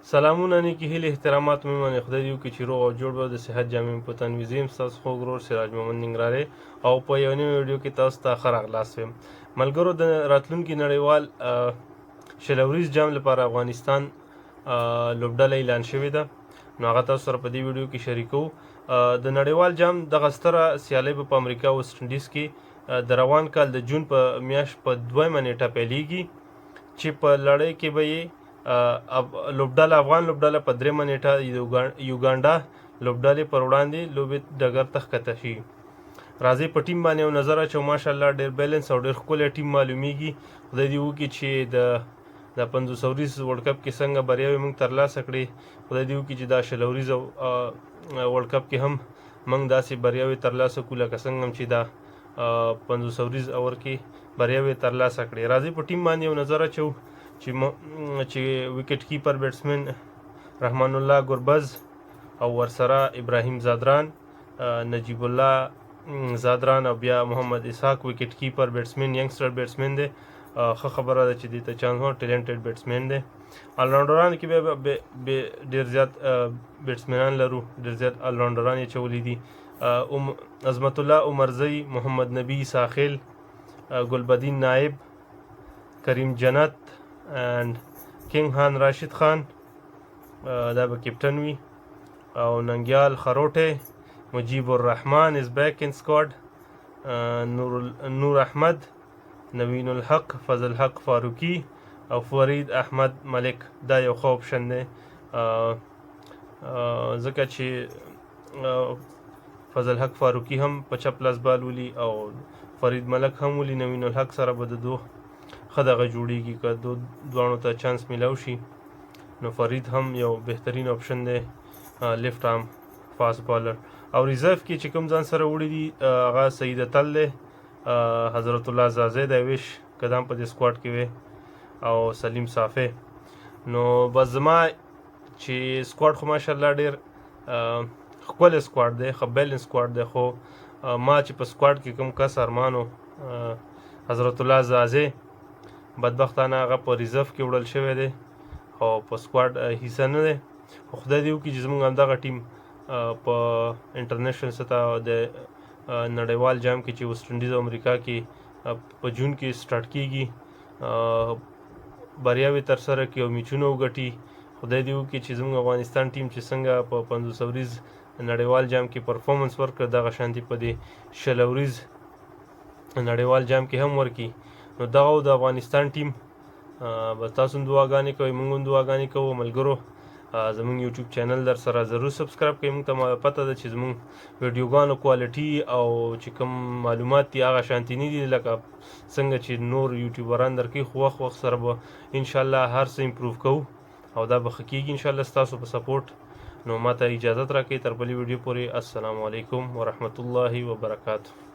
سلامونه نیکې هیلې احترامات مې منې خدای دې وکړي چې روغ او جوړ به د صحت جامې په تن وي. زه یم ستاسو خوږ ورور سراج محمد ننګرهاري او په یوه نوې ویډیو کې تاسو ته ښه راغلاست یم. ملګرو، د راتلونکي نړیوال شل اوریز جام لپاره افغانستان لوبډله اعلان شوې ده، نو هغه تاسو سره په دې ویډیو کې شریکوو. د نړیوال جام دغه ستره سیالۍ به په امریکا او ویسټ انډیز کې د روان کال د جون په میاشت په 2 نیټه پیلیږي، چې په لړۍ کې به یې لوبډله افغان لوبډله په 3 نیټه یوګانډا لوبډلې پر وړاندې لوبې ډګر ته ښکته شي. راځئ په ټیم باندې یو نظر اچو. ماشاءالله ډېر بیلنس او ډېر ښکلی ټیم معلومیږي. خدای دې وکړي چې د 50 اوریز ورلډ کپ کې څنګه بریاوې موږ ترلاسه کړې، خدای دې وکړي چې دا 60 اوریز ورلډ کپ کې هم موږ داسې بریاوې ترلاسه کړو لکه څنګه هم چې دا 50 اوریز اور کې بریاوې ترلاسه کړې. راځئ په ټیم باندې یو نظر اچو چې وکټ کیپر بیټسمن رحمان الله ګربز او ورسره ابراهیم زادران، نجیب الله زادران او بیا محمد اسحاق وکټ کیپر بیټسمن ینګسټر بیټسمن دی. ښه خبره ده چې دې ته چانس ورکړ، ټیلنټډ بیټسمن دی. آلراونډران کې بیا ډېر زیات بیټسمنان لرو، ډېر زیات آلراونډران یې چولی دي. عظمت الله عمرزی، محمد نبی ساخیل، ګلبدین نائب، کریم جنت and کنگ خان راشد خان دا به کپټن وي، او ننګیال خروټی، مجیب الرحمن از بیک ان سکواډ، نور احمد، نوین الحق، فضل حق فاروقی او فرید احمد ملک. دا یو ښه اپشن دی ځکه چې فضل حق فاروقی هم په چپ لاس بال ولي او فرید ملک هم ولي. نوین الحق سره به د دوه ښه دغه جوړیږي، که دواړو ته چانس میلاو شي نو فرید هم یو بهترین اپشن دی، لیفت آرم فاست بالر. او ریزرو کې چې کوم ځان سره وړي دي هغه سعید اتل دی، حضرت الله زازی دی، ویش که دا هم په دې سکواډ کې وی، او سلیم صافی. نو بس زما چې سکواډ خو ماشاءالله ډېر ښکلی سکواډ دی، ښه بیلنس سکواډ دی، خو ما چې په سکواډ کې کوم کس ارمانو حضرت الله زازی بدبختانه هغه په ریزرو کې وړل شوی دی او په سکواډ حصه نه دی. خو خدای دې وکړي چې زموږ همدغه ټیم په انټرنیشنل سطح د نړیوال جام کې چې ویسټ انډیز او امریکا کې په جون کې سټارټ کیږي بریاوې ترسره کړي او میچونه وګټي. خدای دې وکړي چې زموږ افغانستان ټیم چې څنګه په 50 اوریز نړیوال جام کې پرفارمنس ورکړ دغه شانتي په دې 60 اوریز نړیوال جام کې هم ورکړي. نو دغه د افغانستان ټیم به تاسو هم دعاګانې کوئ، موږ هم دعاګانې کوو. ملګرو، زموږ یوټیوب چینل در سره ضرور سبسکرایب کړئ. موږ ته پته ده چې زموږ ویډیوګانو کوالټي او چې کوم معلومات دي هغه شانتي نه دي لکه څنګه چې نور یوټیوبران درکوي، خو وخت سره به انشاءالله هر څه امپروف کوو او دا به ښه کېږي انشاءالله ستاسو په سپورټ. نو ما ته اجازت راکړئ تر بلې ویډیو پورې. السلام علیکم ورحمت الله وبرکاتو.